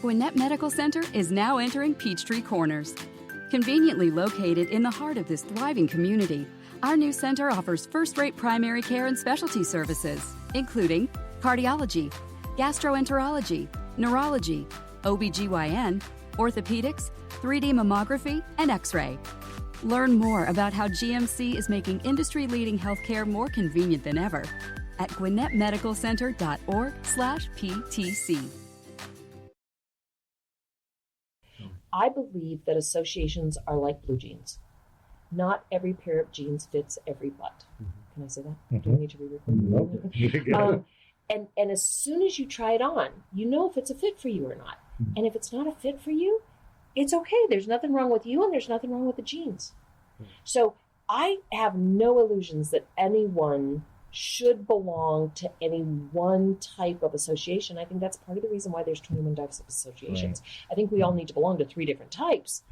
Gwinnett Medical Center is now entering Peachtree Corners. Conveniently located in the heart of this thriving community, our new center offers first-rate primary care and specialty services, including cardiology, gastroenterology, neurology, OBGYN, orthopedics, 3D mammography, and X-ray. Learn more about how GMC is making industry-leading healthcare more convenient than ever at gwinnettmedicalcenter.org/PTC. I believe that associations are like blue jeans. Not every pair of jeans fits every butt. Can I say that? Do I need to re-record? And as soon as you try it on, you know if it's a fit for you or not. And if it's not a fit for you, it's okay. There's nothing wrong with you and there's nothing wrong with the jeans. So I have no illusions that anyone should belong to any one type of association. I think that's part of the reason why there's 21 types of associations. Right. I think we all need to belong to 3 different types,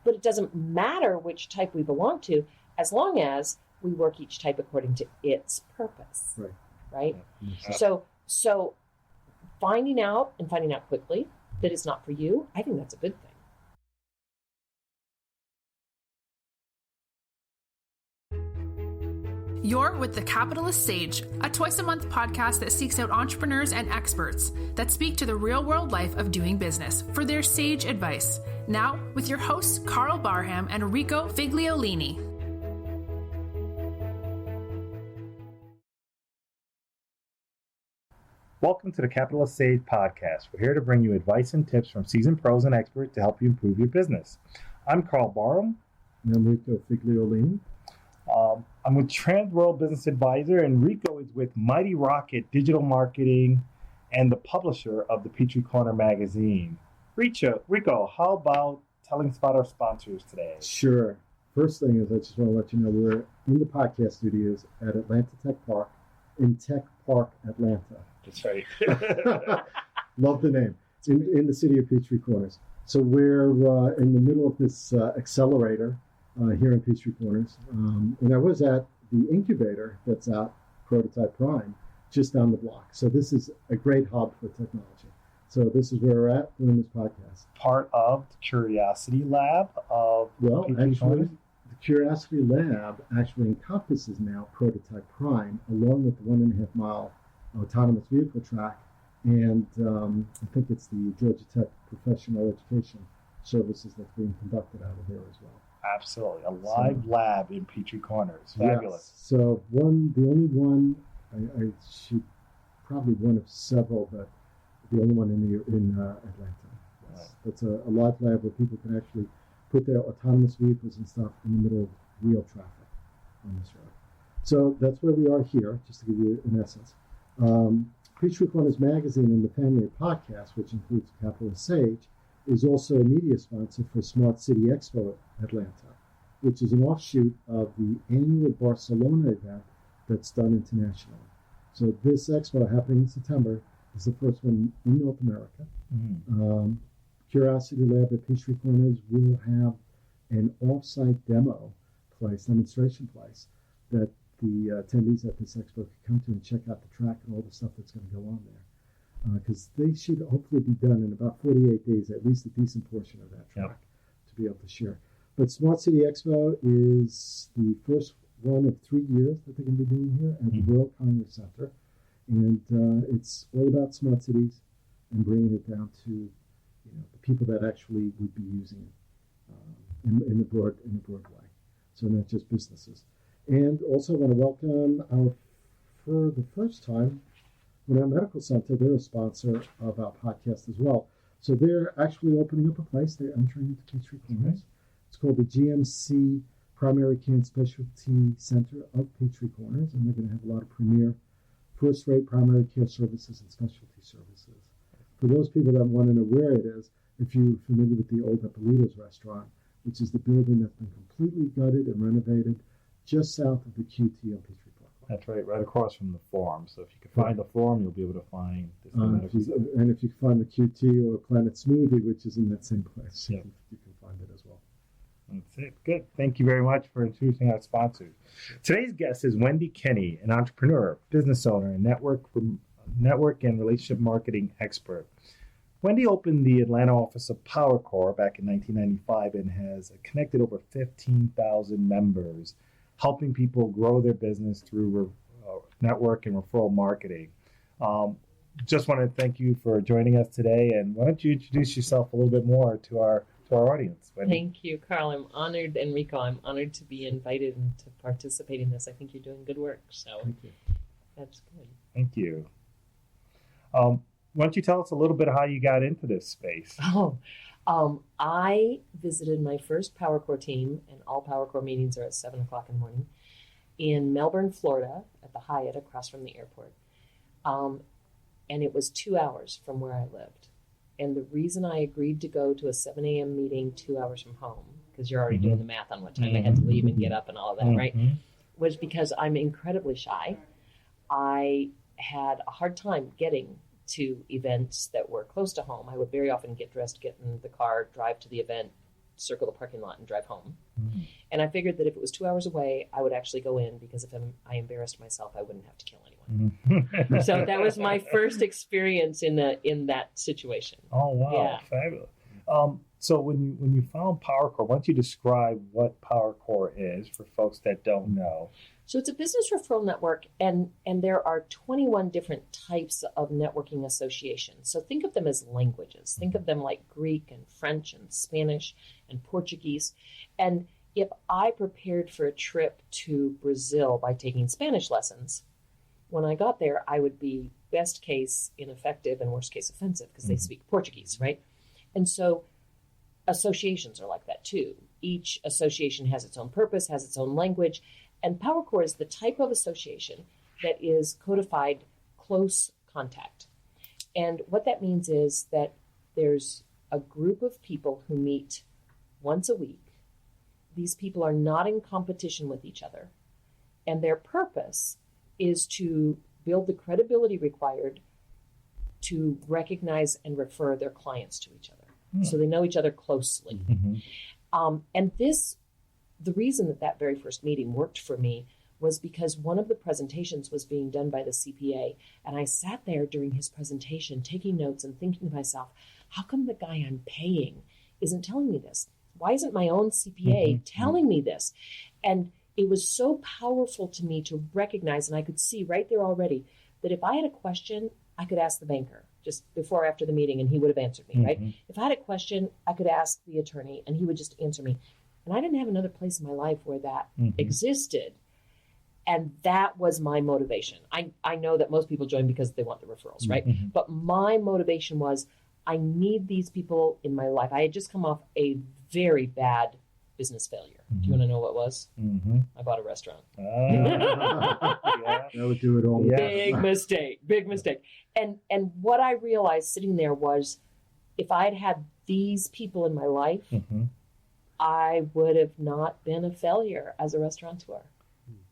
but it doesn't matter which type we belong to as long as we work each type according to its purpose. Right? Yeah. So finding out quickly that it's not for you, I think that's a good thing. You're with The Capitalist Sage, a twice-a-month podcast that seeks out entrepreneurs and experts that speak to the real-world life of doing business for their sage advice. Now, with your hosts, Karl Barham and Rico Figliolini. Welcome to The Capitalist Sage podcast. We're here to bring you advice and tips from seasoned pros and experts to help you improve your business. I'm Karl Barham. And I'm Rico Figliolini. I'm with Trend World Business Advisor, and Rico is with Mighty Rocket Digital and the publisher of the Peachtree Corner magazine. Rico, how about telling us about our sponsors today? Sure. First thing is I just want to let you know we're in the podcast studios at Atlanta Tech Park in Tech Park, Atlanta. That's right. Love the name. It's in the City of Peachtree Corners. So we're in the middle of this accelerator here in Peachtree Corners. And I was at the incubator that's at Prototype Prime, just down the block. So this is a great hub for technology. So this is where we're at doing this podcast. Part of the Curiosity Lab of Peachtree Corners? The Curiosity Lab actually encompasses now Prototype Prime, along with the 1.5 mile autonomous vehicle track. And I think it's the Georgia Tech Professional Education Services that's being conducted out of there as well. Absolutely. A live lab in Peachtree Corners. Fabulous. Yes. So the only one, I should probably one of several, but the only one in Atlanta. Yes. Right. That's a live lab where people can actually put their autonomous vehicles and stuff in the middle of real traffic on this road. So that's where we are here, just to give you an essence. Peachtree Corners Magazine and the Family Podcast, which includes Capitalist Sage, is also a media sponsor for Smart City Expo Atlanta, which is an offshoot of the annual Barcelona event that's done internationally. So this expo happening in September is the first one in North America. Mm-hmm. Curiosity Lab at Peachtree Corners will have an off-site demonstration place that the attendees at this expo can come to and check out the track and all the stuff that's going to go on there. Because they should hopefully be done in about 48 days, at least a decent portion of that track to be able to share. But Smart City Expo is the first one of 3 years that they're going to be doing here at the World Congress Center. And it's all about smart cities and bringing it down to the people that actually would be using it in a broad way. So not just businesses. And also want to welcome for the first time, Gwinnett Medical Center, they're a sponsor of our podcast as well. So they're actually opening up a place. They're entering into Peachtree Corners. It's called the GMC Primary Care and Specialty Center of Peachtree Corners, and they're going to have a lot of premier first-rate primary care services and specialty services. For those people that want to know where it is, if you're familiar with the old Ippolito's restaurant, which is the building that's been completely gutted and renovated just south of the QT on Peachtree Park. That's right across from the Forum. So if you can find the Forum, you'll be able to find this medical center. And if you can find the QT or Planet Smoothie, which is in that same place, you can find it as well. That's it. Good. Thank you very much for introducing our sponsors. Today's guest is Wendy Kinney, an entrepreneur, business owner, and network and relationship marketing expert. Wendy opened the Atlanta office of PowerCore back in 1995 and has connected over 15,000 members, helping people grow their business through network and referral marketing. Just want to thank you for joining us today, and why don't you introduce yourself a little bit more to our audience, Wendy? Thank you, Karl. I'm honored, and Rico, I'm honored to be invited and to participate in this. I think you're doing good work, so Thank you. that's good. Thank you. Why don't you tell us a little bit how you got into this space? I visited my first PowerCore team, and all PowerCore meetings are at 7 o'clock in the morning, in Melbourne, Florida, at the Hyatt across from the airport. And it was 2 hours from where I lived. And the reason I agreed to go to a 7 a.m. meeting 2 hours from home, because you're already doing the math on what time I had to leave and get up and all of that, right? Was because I'm incredibly shy. I had a hard time getting to events that were close to home. I would very often get dressed, get in the car, drive to the event, circle the parking lot, and drive home. And I figured that if it was 2 hours away, I would actually go in, because if I embarrassed myself, I wouldn't have to kill anyone. So that was my first experience in that situation. Oh, wow. Yeah. Fabulous. So when you found PowerCore, why don't you describe what PowerCore is for folks that don't know? So it's a business referral network, and there are 21 different types of networking associations. So think of them as languages. Think of them like Greek and French and Spanish and Portuguese. And if I prepared for a trip to Brazil by taking Spanish lessons, when I got there, I would be best case ineffective and worst case offensive, because they speak Portuguese, right? And so associations are like that too. Each association has its own purpose, has its own language. And PowerCore is the type of association that is codified close contact. And what that means is that there's a group of people who meet once a week. These people are not in competition with each other. And their purpose is to build the credibility required to recognize and refer their clients to each other. So they know each other closely. And the reason that very first meeting worked for me was because one of the presentations was being done by the CPA, and I sat there during his presentation taking notes and thinking to myself, how come the guy I'm paying isn't telling me this? Why isn't my own CPA telling me this? And it was so powerful to me to recognize, and I could see right there already, that if I had a question, I could ask the banker just before or after the meeting, and he would have answered me, right? If I had a question, I could ask the attorney, and he would just answer me. And I didn't have another place in my life where that existed. And that was my motivation. I know that most people join because they want the referrals, right? But my motivation was, I need these people in my life. I had just come off a very bad business failure. Do you want to know what it was? I bought a restaurant. That would do it all. Big mistake. And what I realized sitting there was, if I'd had these people in my life, I would have not been a failure as a restaurateur.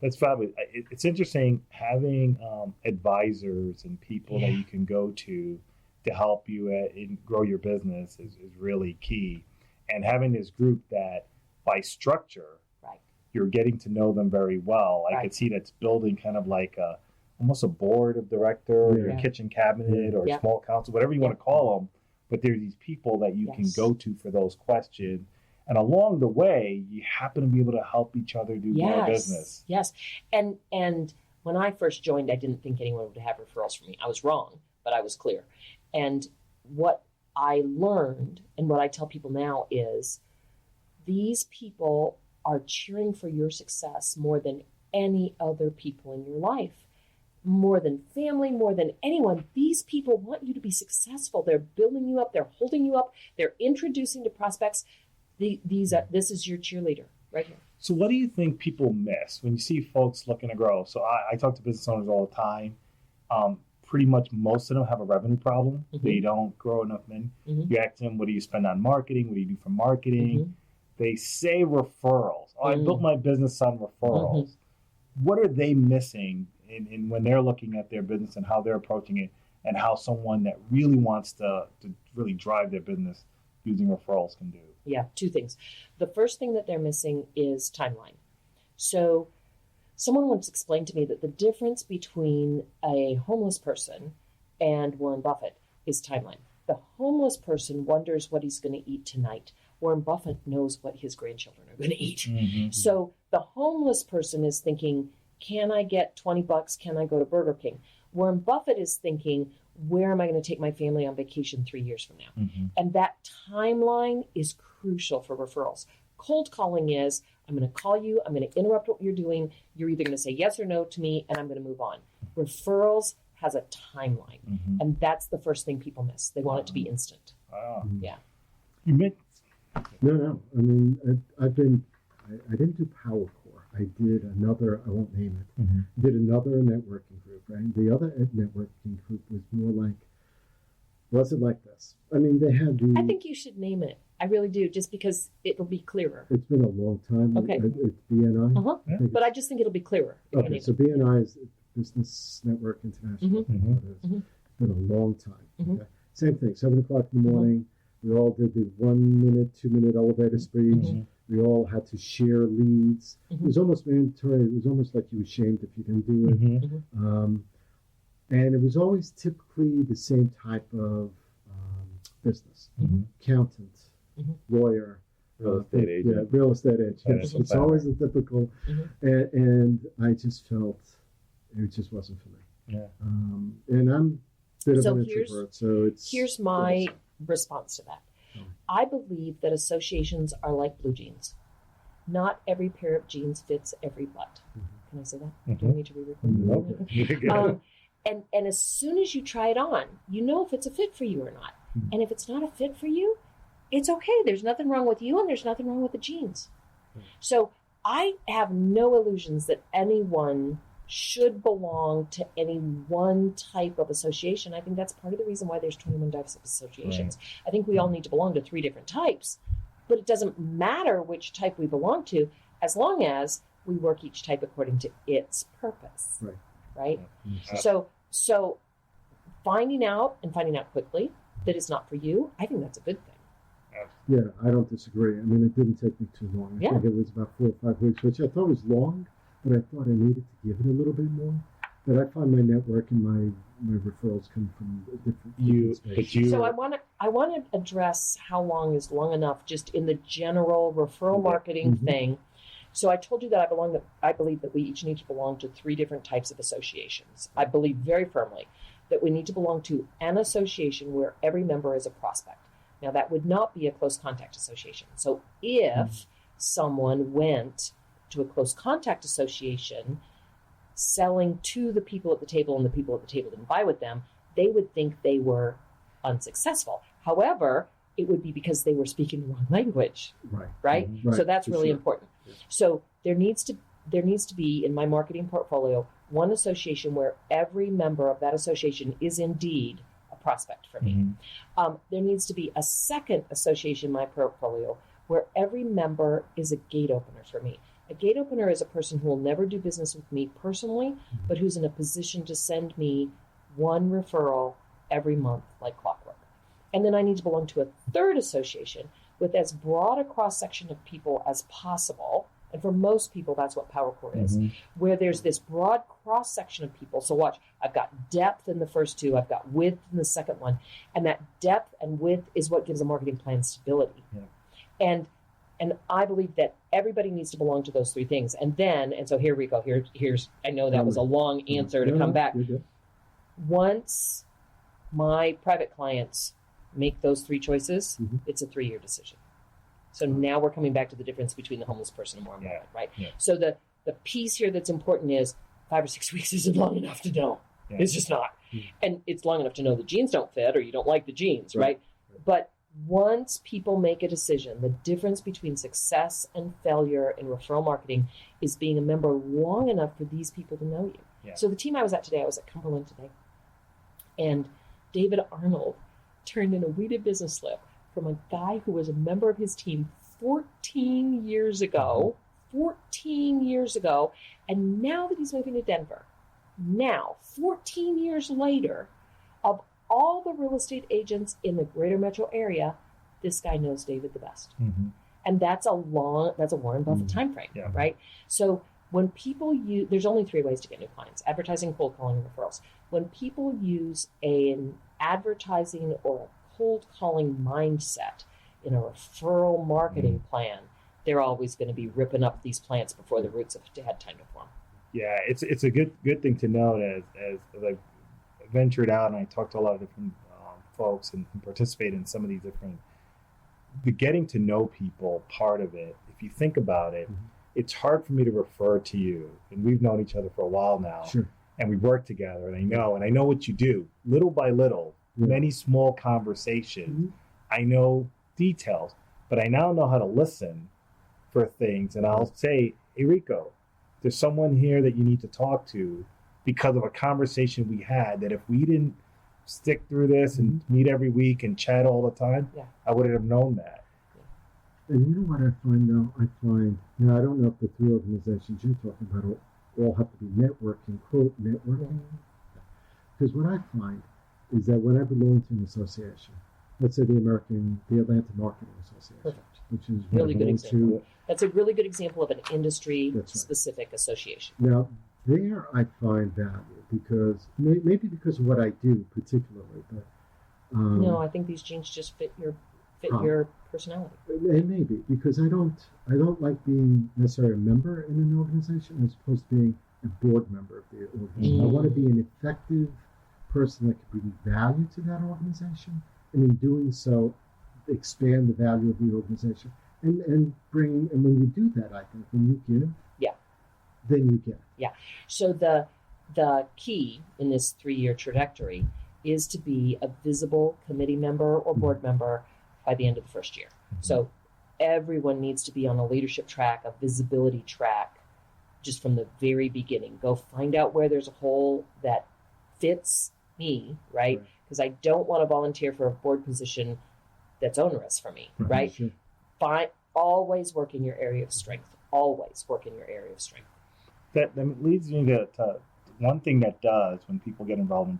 That's fabulous. It's interesting having advisors and people that you can go to help you grow your business is really key. And having this group that by structure, you're getting to know them very well. I could see that's building kind of like almost a board of director, or your kitchen cabinet, or small council, whatever you want to call them. But there's these people that you can go to for those questions. And along the way, you happen to be able to help each other do more business. Yes. And when I first joined, I didn't think anyone would have referrals for me. I was wrong, but I was clear. And what I learned, and what I tell people now, is these people are cheering for your success more than any other people in your life. More than family, more than anyone. These people want you to be successful. They're building you up. They're holding you up. They're introducing to prospects. This is your cheerleader right here. So what do you think people miss when you see folks looking to grow? So I talk to business owners all the time. Pretty much most of them have a revenue problem. They don't grow enough men. You ask them, what do you spend on marketing? What do you do for marketing? They say referrals. I built my business on referrals. What are they missing in when they're looking at their business and how they're approaching it, and how someone that really wants to really drive their business using referrals can do? Yeah, two things. The first thing that they're missing is timeline. So someone once explained to me that the difference between a homeless person and Warren Buffett is timeline. the homeless person wonders what he's going to eat tonight. Warren Buffett knows what his grandchildren are going to eat. Mm-hmm. So the homeless person is thinking, can I get $20? Can I go to Burger King? Warren Buffett is thinking, where am I going to take my family on vacation 3 years from now? Mm-hmm. And that timeline is crucial for referrals. Cold calling is, I'm going to call you, I'm going to interrupt what you're doing. You're either going to say yes or no to me, and I'm going to move on. Referrals has a timeline. Mm-hmm. And that's the first thing people miss. They want it to be instant. Wow. Yeah. You meant No. I mean, I didn't do Power Core. I did another, I won't name it, Mm-hmm. did another networking group, right? The other networking group was more like, wasn't like this. I mean, they had the... I think you should name it. I really do, just because it'll be clearer. It's been a long time. Okay. It's BNI. Uh-huh. I think But I just think it'll be clearer. if you okay, name so it. BNI is Business Network International. Mhm. It's Mhm. been a long time. Mhm. Okay. Same thing, 7 o'clock in the morning. We all did the 1 minute, 2 minute elevator speech. Mhm. We all had to share leads. Mhm. It was almost mandatory. It was almost like you were ashamed if you didn't do it. Mm-hmm. And it was always typically the same type of business. Mm-hmm. Accountant, Mhm. lawyer. Real estate agent. Yeah, real estate agent. Financial It's always a typical. Mhm. And I just felt it just wasn't for me. Yeah. And I'm a bit So of an here's- introvert, so it's... Here's my response to that. Oh. I believe that associations are like blue jeans. Not every pair of jeans fits every butt. Mhm. Can I say that? Mhm. Do I need to re-record? Okay. You're good. And as soon as you try it on, you know if it's a fit for you or not. Mhm. And if it's not a fit for you, it's okay. There's nothing wrong with you, and there's nothing wrong with the jeans. Mhm. So I have no illusions that anyone should belong to any one type of association. I think that's part of the reason why there's 21 types of associations. I think we all need to belong to 3 different types, but it doesn't matter which type we belong to as long as we work each type according to its purpose. Right. Right? Mhm. So finding out quickly that it's not for you, I think that's a good thing. Yeah, I don't disagree. I mean, it didn't take me too long. I Yeah. think it was about 4 or 5 weeks, which I thought was long, but I thought I needed to give it a little bit more. But I find my network and my referrals come from different spaces. So I want to address how long is long enough just in the general referral marketing Mhm. thing. So I told you that I believe that we each need to belong to 3 different types of associations. I believe very firmly that we need to belong to an association where every member is a prospect. Now that would not be a close contact association. So if someone went to a close contact association selling to the people at the table and the people at the table didn't buy with them, they would think they were unsuccessful. However, it would be because they were speaking the wrong language, Right. right? Mhm. Right, So that's for really sure. important. So there needs to be in my marketing portfolio one association where every member of that association is indeed a prospect for me. Mhm. There needs to be a second association in my portfolio where every member is a gate opener for me. A gate opener is a person who will never do business with me personally, but who's in a position to send me one referral every month like clockwork. And then I need to belong to a third association with as broad a cross-section of people as possible. And for most people, that's what Power Core is, Mhm. where there's this broad cross-section of people. So watch, I've got depth in the first 2, I've got width in the second one. And that depth and width is what gives a marketing plan stability. Yeah. And I believe that everybody needs to belong to those 3 things. And so here we go. Here's I know that was a long answer to No, come no, back. you're good. Once my private clients make those 3 choices, Mhm. it's a 3-year decision. So now we're coming back to the difference between the homeless person and Warren Yeah. Buffett, right? Yeah. So the piece here that's important is 5 or 6 weeks isn't long enough to know. Yeah. It's just not. Mhm. And it's long enough to know the jeans don't fit or you don't like the jeans, Right. right? But once people make a decision, the difference between success and failure in referral marketing is being a member long enough for these people to know you. Yeah. So the team I was at today, I was at Cumberland today, and David Arnold turned in a weeded business slip from a guy who was a member of his team 14 years ago, and now that he's moving to Denver, now, 14 years later, of all the real estate agents in the greater metro area, this guy knows David the best. Mhm. And that's a Warren Buffett time frame, Yeah. right? So when people use, there's only 3 ways to get new clients: advertising, cold calling, and referrals. When people use an advertising or a cold calling mindset, in a referral marketing plan, they're always going to be ripping up these plants before the roots have had time to form. Yeah, it's a good thing to note as I ventured out and I talked to a lot of different folks and participate in some of these different, the getting to know people part of it. If you think about it, it's hard for me to refer to you, and we've known each other for a while now. Sure. And we work together, and I know what you do, little by little, many small conversations. I know details, but I now know how to listen for things, and I'll say, hey, Rico, there's someone here that you need to talk to because of a conversation we had, that if we didn't stick through this and meet every week and chat all the time, I wouldn't have known that. And you know what I find now? I don't know if the three organizations you're talking about all have to be networking, quote, networking. Because what I find is that when I belong to an association, let's say the Atlanta Marketing Association, which is really good example. That's a really good example of an industry-specific association. Now, there I find value because, maybe because of what I do particularly, but... no, I think these genes just fit your personality. It may be, because I don't like being necessarily a member in an organization as opposed to being a board member of the organization. I want to be an effective person that can bring value to that organization, and in doing so, expand the value of the organization. And when you do that, I think, when you give, then you get. Yeah. So the key in this 3-year trajectory is to be a visible committee member or board member by the end of the first year. So everyone needs to be on a leadership track, a visibility track, just from the very beginning. Go find out where there's a hole that fits me, right? Because I don't want to volunteer for a board position that's onerous for me, right? Sure. Always work in your area of strength. Always work in your area of strength. That leads me to one thing that does when people get involved,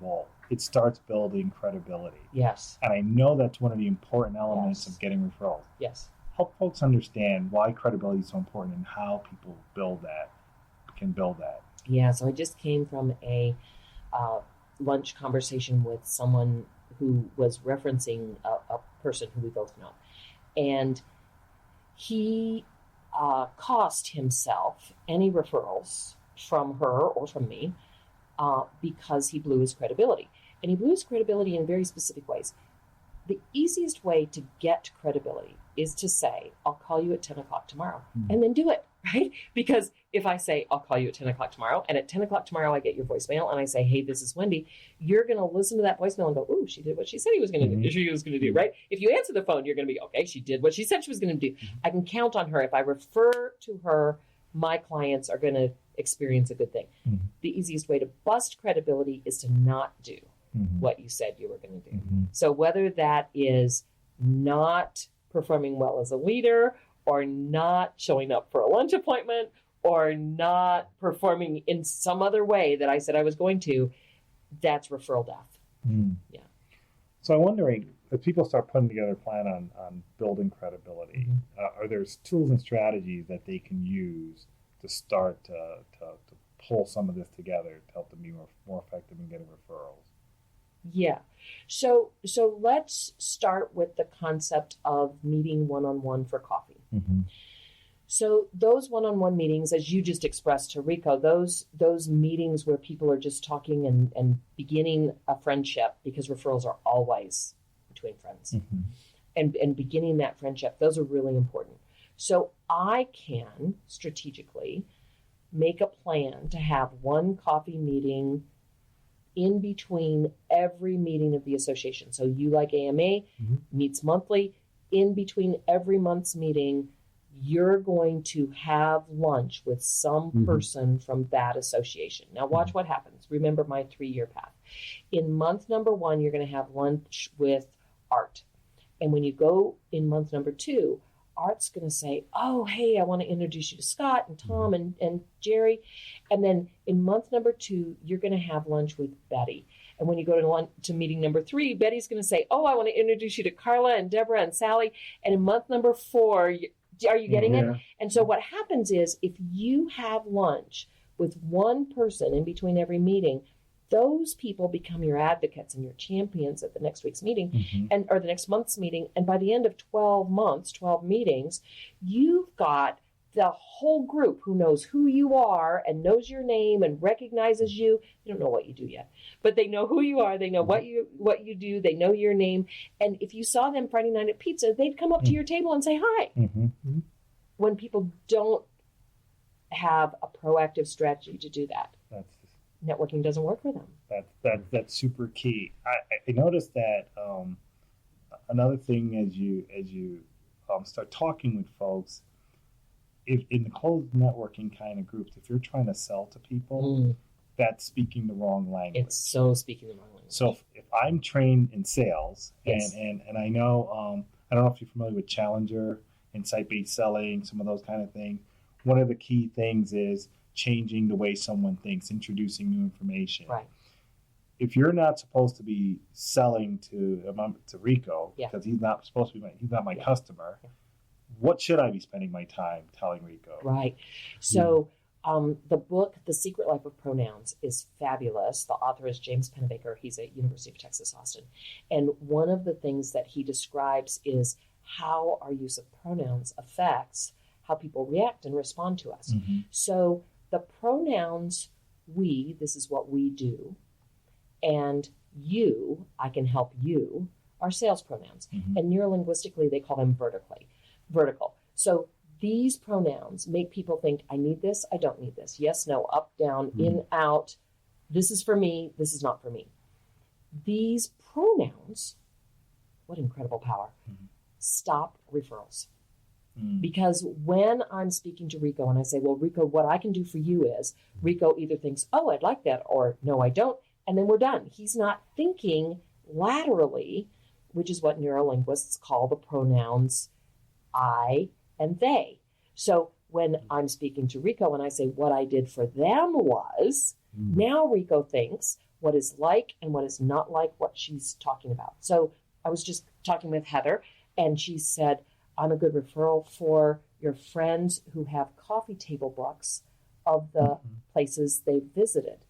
it starts building credibility. Yes. And I know that's one of the important elements of getting referrals. Yes. Help folks understand why credibility is so important and how people can build that. Yeah, so I just came from a lunch conversation with someone who was referencing a person who we both know. And he cost himself any referrals from her or from me because he blew his credibility. And he blew his credibility in very specific ways. The easiest way to get credibility is to say, I'll call you at 10 o'clock tomorrow, and then do it, right? Because if I say, I'll call you at 10 o'clock tomorrow, and at 10 o'clock tomorrow I get your voicemail, and I say, hey, this is Wendy, you're going to listen to that voicemail and go, ooh, she did what she said she was going to do, right? If you answer the phone, you're going to be, okay, she did what she said she was going to do. I can count on her. If I refer to her, my clients are going to experience a good thing. The easiest way to bust credibility is to not do what you said you were going to do. So whether that is not performing well as a leader, or not showing up for a lunch appointment, or not performing in some other way that I said I was going to, that's referral death. Yeah. So I'm wondering, if people start putting together a plan on building credibility, are there tools and strategies that they can use to start to pull some of this together to help them be more effective in getting referrals? Yeah. So let's start with the concept of meeting one-on-one for coffee. So those one-on-one meetings, as you just expressed to Rico, those meetings where people are just talking and beginning a friendship, because referrals are always between friends, and beginning that friendship, those are really important. So I can strategically make a plan to have one coffee meeting in between every meeting of the association. So you, like AMA, meets monthly. In between every month's meeting, you're going to have lunch with some person from that association. Now watch what happens. Remember my 3-year path. In month number 1, you're going to have lunch with Art. And when you go in month number 2, Art's going to say, oh, hey, I want to introduce you to Scott and Tom and Jerry. And then in month number 2, you're going to have lunch with Betty. And when you go to meeting number 3, Betty's going to say, oh, I want to introduce you to Carla and Deborah and Sally. And in month number 4, are you getting it? And so what happens is, if you have lunch with one person in between every meeting, those people become your advocates and your champions at the next week's meeting or the next month's meeting. And by the end of 12 months, 12 meetings, you've got the whole group who knows who you are and knows your name and recognizes you. They don't know what you do yet, but they know who you are. They know what you do. They know your name. And if you saw them Friday night at pizza, they'd come up to your table and say hi. When people don't have a proactive strategy to do that, networking doesn't work for them. That's super key. I noticed that another thing as you start talking with folks, if in the closed networking kind of groups, if you're trying to sell to people, that's speaking the wrong language. It's so speaking the wrong language. So if I'm trained in sales, and I know, I don't know if you're familiar with Challenger and site-based selling, some of those kind of things. One of the key things is changing the way someone thinks, introducing new information. Right. If you're not supposed to be selling to Rico, because he's not supposed to be he's not my customer, what should I be spending my time telling Rico? Right. So the book, The Secret Life of Pronouns, is fabulous. The author is James Pennebaker. He's at University of Texas, Austin. And one of the things that he describes is how our use of pronouns affects how people react and respond to us. So the pronouns this is what we do, and you, I can help you, are sales pronouns. And neurolinguistically, they call them vertical. So these pronouns make people think, I need this, I don't need this. Yes, no, up, down, in, out. This is for me, this is not for me. These pronouns, what incredible power, stop referrals. Because when I'm speaking to Rico and I say, well, Rico, what I can do for you is, Rico either thinks, oh, I'd like that, or no, I don't. And then we're done. He's not thinking laterally, which is what neurolinguists call the pronouns I and they. So when I'm speaking to Rico and I say what I did for them was, now Rico thinks what is like and what is not like what she's talking about. So I was just talking with Heather, and she said, I'm a good referral for your friends who have coffee table books of the places they've visited.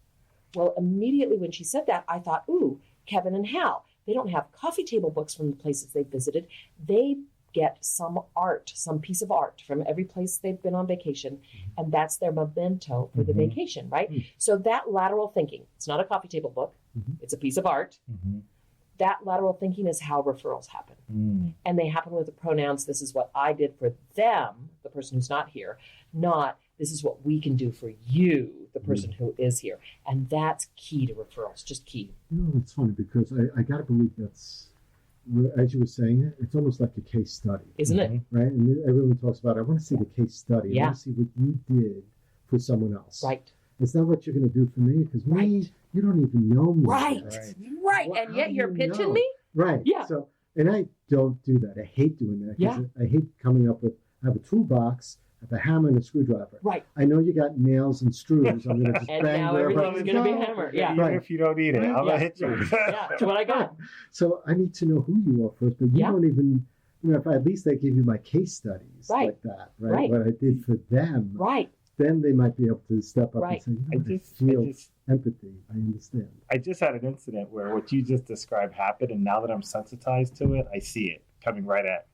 Well, immediately when she said that, I thought, ooh, Kevin and Hal, they don't have coffee table books from the places they've visited. They get some art, some piece of art from every place they've been on vacation, and that's their memento for the vacation, right? So that lateral thinking, it's not a coffee table book, it's a piece of art. That lateral thinking is how referrals happen. And they happen with the pronouns, this is what I did for them, the person who's not here, not this is what we can do for you, the person who is here. And that's key to referrals, just key. You know, it's funny because I got to believe that's, as you were saying, it's almost like a case study. Isn't it? Right? And everyone talks about, I want to see the case study. I want to see what you did for someone else. Right. It's not what you're going to do for me, because me, you don't even know me. Right. Well, and yet you're pitching me? Right. Yeah. So, and I don't do that. I hate doing that. I hate coming up with, I have a toolbox, I have a hammer and a screwdriver. Right. I know you got nails and screws. I'm going to just and bang now wherever. everything's going to be a hammer. Yeah. Even if you don't need it, I'm going to hit you. That's what I got. So I need to know who you are first, but you don't even, you know, if at least I give you my case studies like that, right? What I did for them. Right. Then they might be able to step up and say, you know, I feel empathy. I understand. I just had an incident where what you just described happened, and now that I'm sensitized to it, I see it coming right at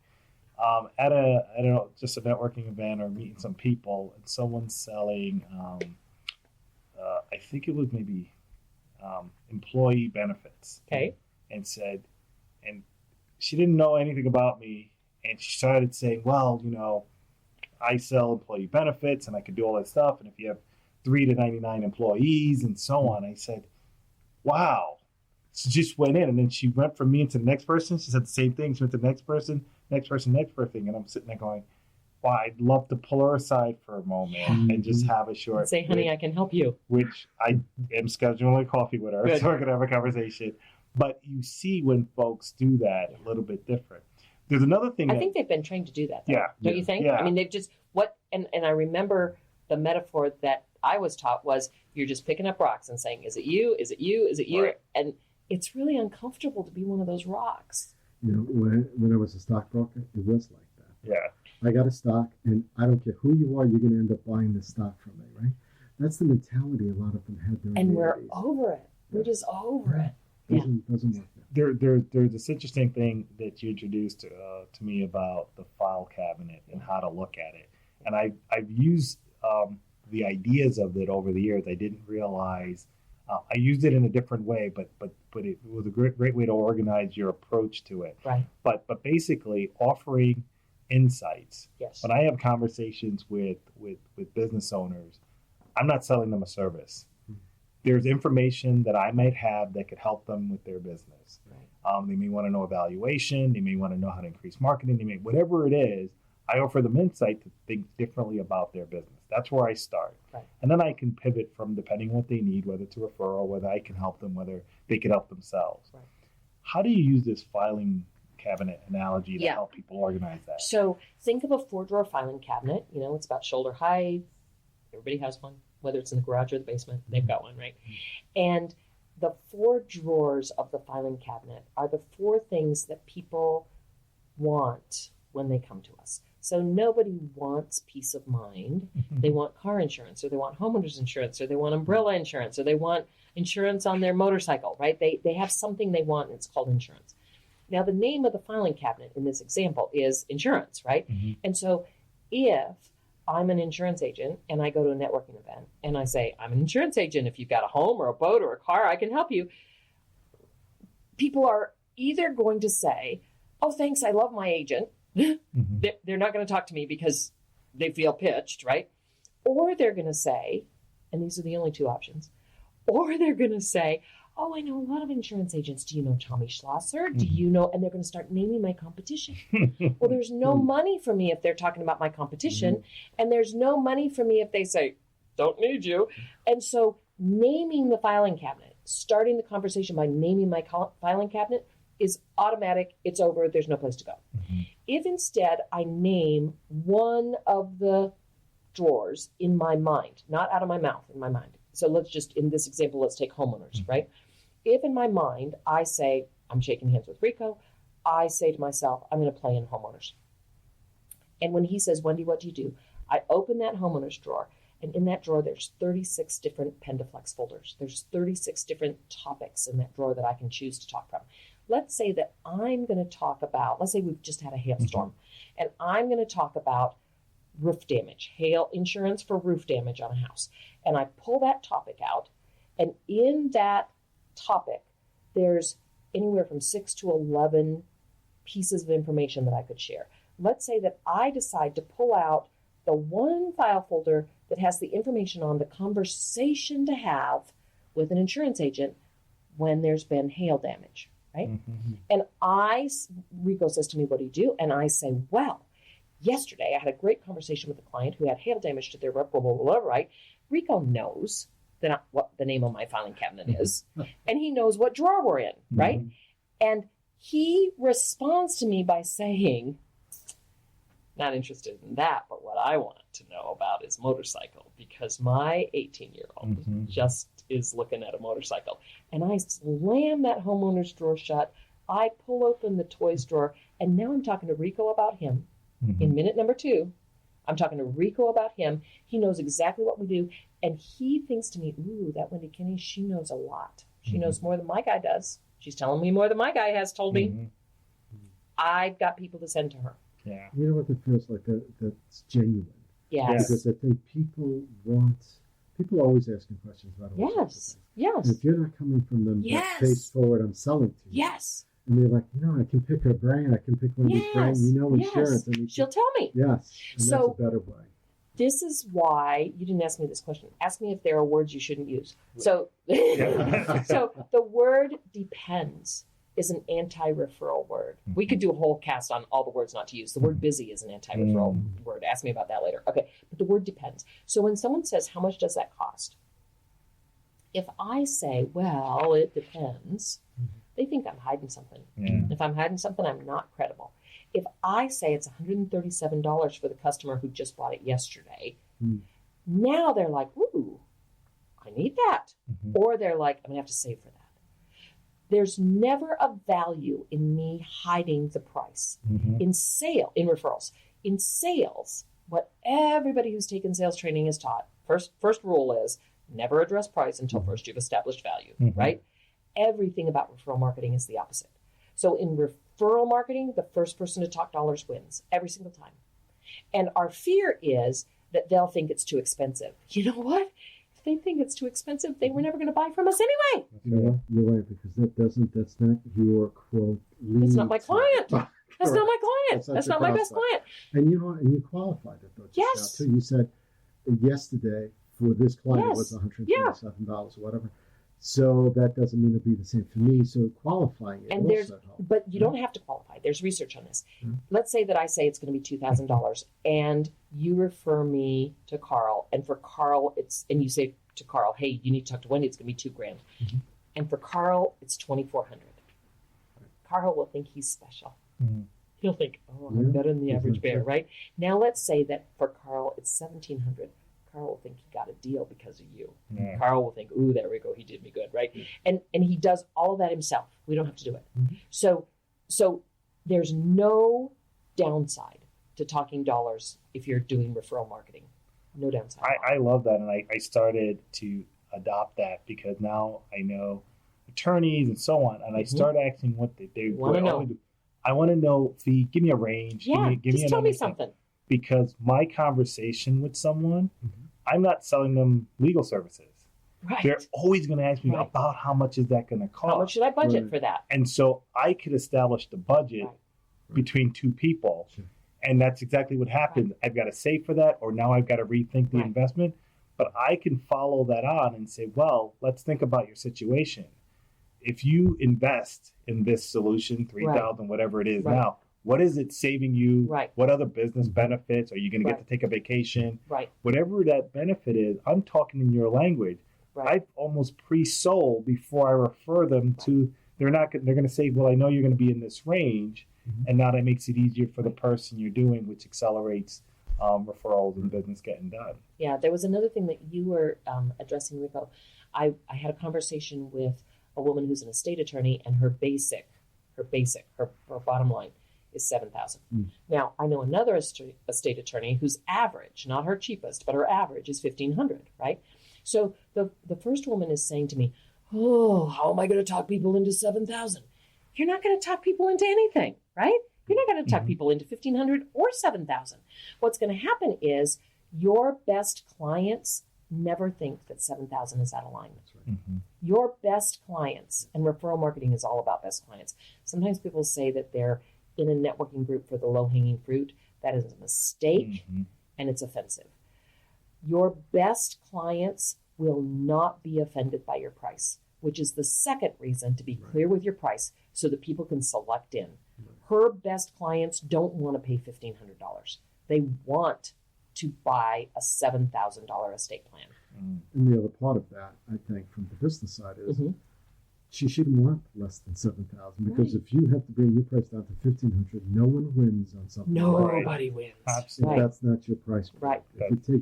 just a networking event or meeting some people, and someone's selling, I think it was maybe employee benefits. Okay. And she didn't know anything about me, and she started saying, well, you know, I sell employee benefits and I can do all that stuff. And if you have 3 to 99 employees and so on, I said, wow. She just went in, and then she went from me into the next person. She said the same thing. She went to the next person. And I'm sitting there going, wow, I'd love to pull her aside for a moment and just have a short. Say, honey, I can help you. Which I am scheduling a coffee with her. So we're going to have a conversation. But you see when folks do that a little bit different. There's another thing. I think they've been trained to do that, though. Don't you think? Yeah. I mean, they've just, and I remember the metaphor that I was taught was you're just picking up rocks and saying, is it you? Is it you? Is it you? Right. And it's really uncomfortable to be one of those rocks. You know, when I was a stockbroker, it was like that. Yeah. I got a stock, and I don't care who you are, you're going to end up buying the stock from me, right? That's the mentality a lot of them had during And the we're 80s. over it. We're just over it. Yeah. Doesn't work. There's this interesting thing that you introduced to me about the file cabinet and how to look at it. And I've used the ideas of it over the years. I didn't realize I used it in a different way, but it was a great way to organize your approach to it. Right. But basically offering insights. Yes. When I have conversations with business owners, I'm not selling them a service. There's information that I might have that could help them with their business. Right. They may want to know evaluation. They may want to know how to increase marketing. They may, whatever it is, I offer them insight to think differently about their business. That's where I start. Right. And then I can pivot from depending on what they need, whether it's a referral, whether I can help them, whether they can help themselves. Right. How do you use this filing cabinet analogy to help people organize that? So think of a 4-drawer filing cabinet. You know, it's about shoulder height. Everybody has one, whether it's in the garage or the basement. They've got one, right? And the 4 drawers of the filing cabinet are the 4 things that people want when they come to us. So nobody wants peace of mind. They want car insurance, or they want homeowners insurance, or they want umbrella insurance, or they want insurance on their motorcycle, right? They have something they want, and it's called insurance. Now, the name of the filing cabinet in this example is insurance, right? And so if I'm an insurance agent and I go to a networking event and I say, I'm an insurance agent. If you've got a home or a boat or a car, I can help you. People are either going to say, oh, thanks, I love my agent. They're not going to talk to me because they feel pitched, right? Or they're going to say, and these are the only 2 options, or they're going to say, oh, I know a lot of insurance agents. Do you know Tommy Schlosser? Do you know? And they're going to start naming my competition. Well, there's no money for me if they're talking about my competition. And there's no money for me if they say, don't need you. And so naming the filing cabinet, starting the conversation by naming my filing cabinet is automatic. It's over. There's no place to go. If instead I name one of the drawers in my mind, not out of my mouth, in my mind. So let's just, in this example, let's take homeowners, right? If in my mind I say, I'm shaking hands with Rico, I say to myself, I'm going to play in homeowners. And when he says, Wendy, what do you do? I open that homeowners drawer, and in that drawer, there's 36 different Pendaflex folders. There's 36 different topics in that drawer that I can choose to talk from. Let's say that I'm going to talk about, let's say we've just had a hailstorm, and I'm going to talk about roof damage, hail insurance for roof damage on a house. And I pull that topic out, and in that topic, there's anywhere from 6 to 11 pieces of information that I could share. Let's say that I decide to pull out the one file folder that has the information on the conversation to have with an insurance agent when there's been hail damage, right? And Rico says to me, what do you do? And I say, well, yesterday I had a great conversation with a client who had hail damage to their roof, blah, blah, blah, right? Rico knows what the name of my filing cabinet is, and he knows what drawer we're in, right? And he responds to me by saying, not interested in that, but what I want to know about is motorcycle, because my 18-year-old just is looking at a motorcycle. And I slam that homeowner's drawer shut. I pull open the toys drawer, and now I'm talking to Rico about him. In minute number 2, I'm talking to Rico about him. He knows exactly what we do, and he thinks to me, ooh, that Wendy Kinney, she knows a lot. She knows more than my guy does. She's telling me more than my guy has told me. I've got people to send to her. Yeah. You know what it feels like? That's genuine. Yes. Because I think people are always asking questions about all sorts of things. Yes. And if you're not coming from them, face forward, I'm selling to you. Yes. And they're like, I can pick her brain. I can pick one of these brains. Insurance. And she'll tell me. Yes. And so, that's a better way. This is why you didn't ask me this question. Ask me if there are words you shouldn't use. So, so the word depends is an anti-referral word. We could do a whole cast on all the words not to use. The word busy is an anti-referral word. Ask me about that later. Okay, but the word depends. So when someone says, how much does that cost? If I say, well, it depends, they think I'm hiding something. If I'm hiding something, I'm not credible. If I say it's $137 for the customer who just bought it yesterday, now they're like, ooh, I need that. Or they're like, I'm going to have to save for that. There's never a value in me hiding the price. In referrals. In sales, what everybody who's taken sales training is taught, first rule is never address price until first you've established value, right? Everything about referral marketing is the opposite. So in referral marketing, the first person to talk dollars wins every single time. And our fear is that they'll think it's too expensive. You know what? If they think it's too expensive, they were never going to buy from us anyway. You're right, because that's not your quote. It's not my client. That's not my client. That's not my best client. And you qualified it though. Yes. Now, too. You said yesterday for this client it was $127 or whatever. So that doesn't mean it'll be the same for me. So qualifying it and also helps. But you don't have to qualify. There's research on this. Let's say that I say it's going to be $2,000 and you refer me to Karl. And for Karl, and you say to Karl, hey, you need to talk to Wendy. It's going to be $2,000. And for Karl, it's $2,400. Karl will think he's special. He'll think, oh, I'm better than the average bear, right? Now let's say that for Karl, it's $1,700. Karl will think he got a deal because of you. Yeah. Karl will think, ooh, there we go. He did me good, right? And he does all of that himself. We don't have to do it. So there's no downside to talking dollars if you're doing referral marketing. No downside. I love that. And I started to adopt that because now I know attorneys and so on. And I start asking what they want to know. I want to know, Fee, give me a range. Yeah, give just tell me something. Because my conversation with someone, I'm not selling them legal services. Right. They're always going to ask me about how much is that going to cost. How much should I budget for that? And so I could establish the budget between two people. Sure. And that's exactly what happened. I've got to save for that, or now I've got to rethink the investment. But I can follow that on and say, well, let's think about your situation. If you invest in this solution, $3,000, whatever it is now, what is it saving you? What other business benefits? Are you going to get to take a vacation? Whatever that benefit is, I'm talking in your language. I've almost pre-sold before I refer them to. They're going to say, well, I know you're going to be in this range, and now that makes it easier for the person you're doing, which accelerates referrals and business getting done. Yeah, there was another thing that you were addressing, Rico. I had a conversation with a woman who's an estate attorney, and her bottom line is $7,000. Now, I know another estate attorney whose average, not her cheapest, but her average is $1,500, right? So the first woman is saying to me, oh, how am I going to talk people into $7,000? You're not going to talk people into anything, right? You're not going to talk people into $1,500 or $7,000. What's going to happen is your best clients never think that $7,000 is out of line. Your best clients, and referral marketing is all about best clients. Sometimes people say that they're in a networking group for the low-hanging fruit. That is a mistake, and it's offensive. Your best clients will not be offended by your price, which is the second reason to be clear with your price so that people can select in. Her best clients don't want to pay $1,500. They want to buy a $7,000 estate plan. And the other part of that, I think, from the business side is she shouldn't want less than $7,000 because if you have to bring your price down to $1,500, no one wins on something. Nobody wins. Absolutely. That's not your price.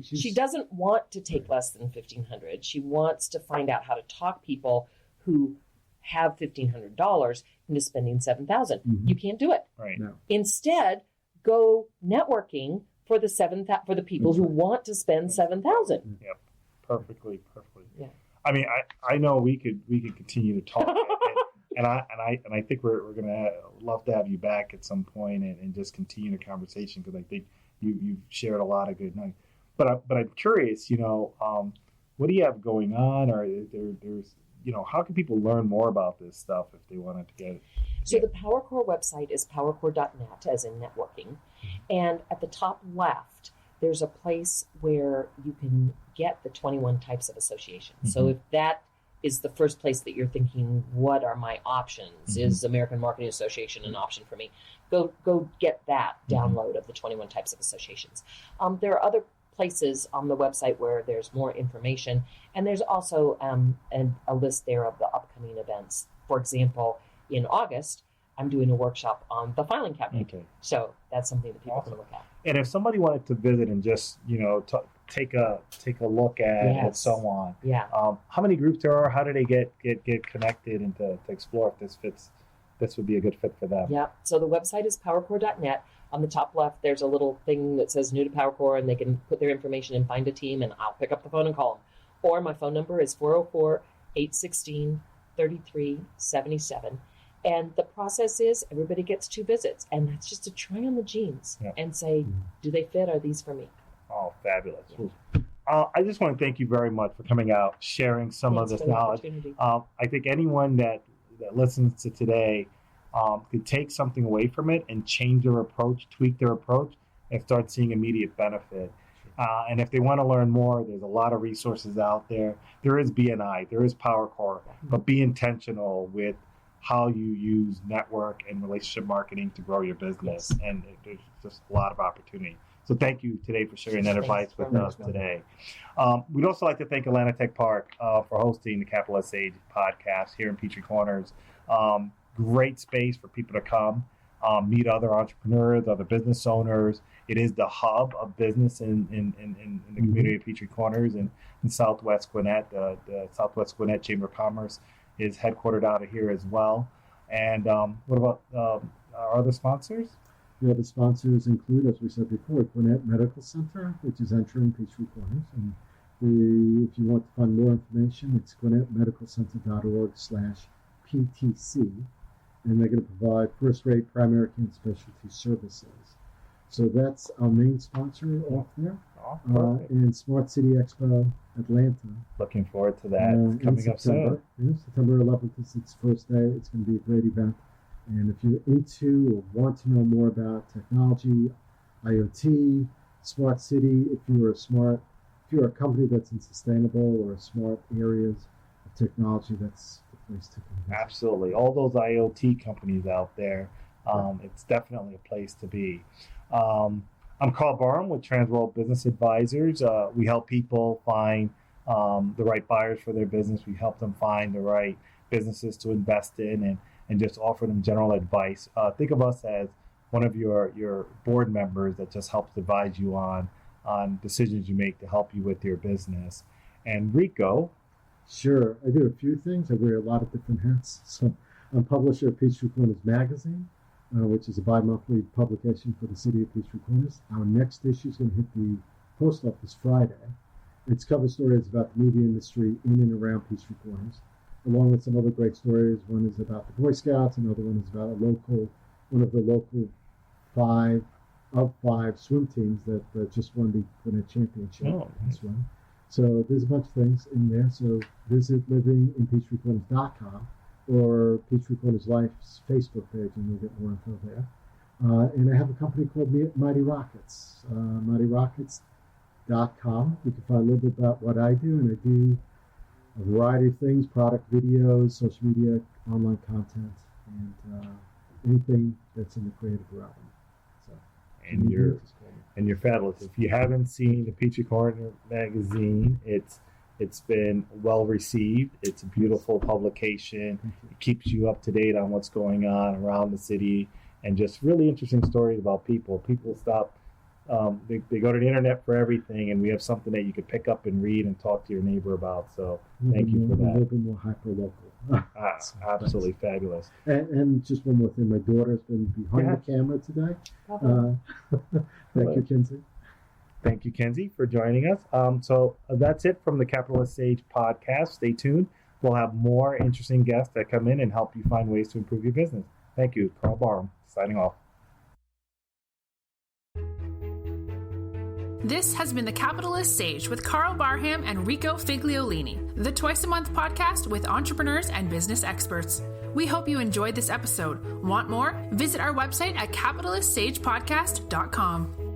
She doesn't want to take less than $1,500. She wants to find out how to talk people who have $1,500 into spending $7,000. You can't do it. No. Instead, go networking for the people who want to spend $7,000. Yep. Perfectly. Yeah. I mean, I know we could continue to talk, and I think we're gonna love to have you back at some point and just continue the conversation because I think you've shared a lot of good nuggets. But I'm curious, what do you have going on, or there's how can people learn more about this stuff if they wanted to get it? So the PowerCore website is powercore.net, as in networking, and at the top left, there's a place where you can get the 21 types of associations. So if that is the first place that you're thinking, what are my options? Is American Marketing Association an option for me? Go get that download of the 21 types of associations. There are other places on the website where there's more information, and there's also a list there of the upcoming events. For example, in August, I'm doing a workshop on the filing cabinet. So that's something that people can look at. And if somebody wanted to visit and just, take a look at it and so on. Yeah. How many groups there are? How do they get connected and to explore if this would be a good fit for them? Yeah. So the website is powercore.net. On the top left, there's a little thing that says new to PowerCore, and they can put their information and find a team, and I'll pick up the phone and call them. or my phone number is 404-816-3377. And the process is everybody gets 2 visits, and that's just to try on the jeans and say, do they fit? Are these for me? Oh, fabulous. Yeah. I just want to thank you very much for coming out, sharing some of this knowledge. I think anyone that listens to today could take something away from it and change their approach, tweak their approach, and start seeing immediate benefit. And if they want to learn more, there's a lot of resources out there. There is BNI, there is PowerCore, but be intentional with how you use network and relationship marketing to grow your business. Yes. And there's just a lot of opportunity. So thank you today for sharing that advice with us today. We'd also like to thank Atlanta Tech Park for hosting the Capitalist Sage podcast here in Peachtree Corners. Great space for people to come, meet other entrepreneurs, other business owners. It is the hub of business in the community of Peachtree Corners and in Southwest Gwinnett. The Southwest Gwinnett Chamber of Commerce is headquartered out of here as well. And what about our other sponsors? The other sponsors include, as we said before, Gwinnett Medical Center, which is entering Peachtree Corners. And if you want to find more information, it's gwinnettmedicalcenter.org/PTC. And they're going to provide first-rate primary care and specialty services. So that's our main sponsor off there. And Smart City Expo Atlanta. Looking forward to that. It's coming up soon. Yeah, September 11th is its first day. It's going to be a great event. And if you're into or want to know more about technology, IoT, smart city, if you're a company that's in sustainable or smart areas of technology, that's the place to come. Absolutely. All those IoT companies out there, it's definitely a place to be. I'm Karl Barham with Transworld Business Advisors. We help people find the right buyers for their business. We help them find the right businesses to invest in and just offer them general advice. Think of us as one of your board members that just helps advise you on decisions you make to help you with your business. And Rico. Sure. I do a few things. I wear a lot of different hats. So I'm publisher of Peachtree Corners Magazine, which is a bi-monthly publication for the City of Peachtree Corners. Our next issue is going to hit the post office Friday. Its cover story is about the movie industry in and around Peachtree Corners, along with some other great stories. One is about the Boy Scouts. Another one is about one of the local 5 swim teams that just won the Gwinnett Championship in swim. So there's a bunch of things in there. So visit livinginpeachtreecorners.com or Peachtree Corners Life's Facebook page, and you'll get more info there. And I have a company called Mighty Rockets, mightyrockets.com. You can find a little bit about what I do, and I do a variety of things: product videos, social media, online content, and anything that's in the creative realm. So, and you're fabulous. If you haven't seen the Peachtree Corner magazine, it's been well received. It's a beautiful publication. It keeps you up to date on what's going on around the city, and just really interesting stories about people. People stop. They go to the internet for everything, and we have something that you could pick up and read and talk to your neighbor about. So thank you for that. A little bit more hyper-local. Absolutely fabulous. And just one more thing. My daughter's been behind the camera today. Thank you, Kinsey. Thank you, Kenzie, for joining us. So that's it from the Capitalist Sage podcast. Stay tuned. We'll have more interesting guests that come in and help you find ways to improve your business. Thank you. Karl Barham, signing off. This has been the Capitalist Sage with Karl Barham and Rico Figliolini, the twice-a-month podcast with entrepreneurs and business experts. We hope you enjoyed this episode. Want more? Visit our website at capitalistsagepodcast.com.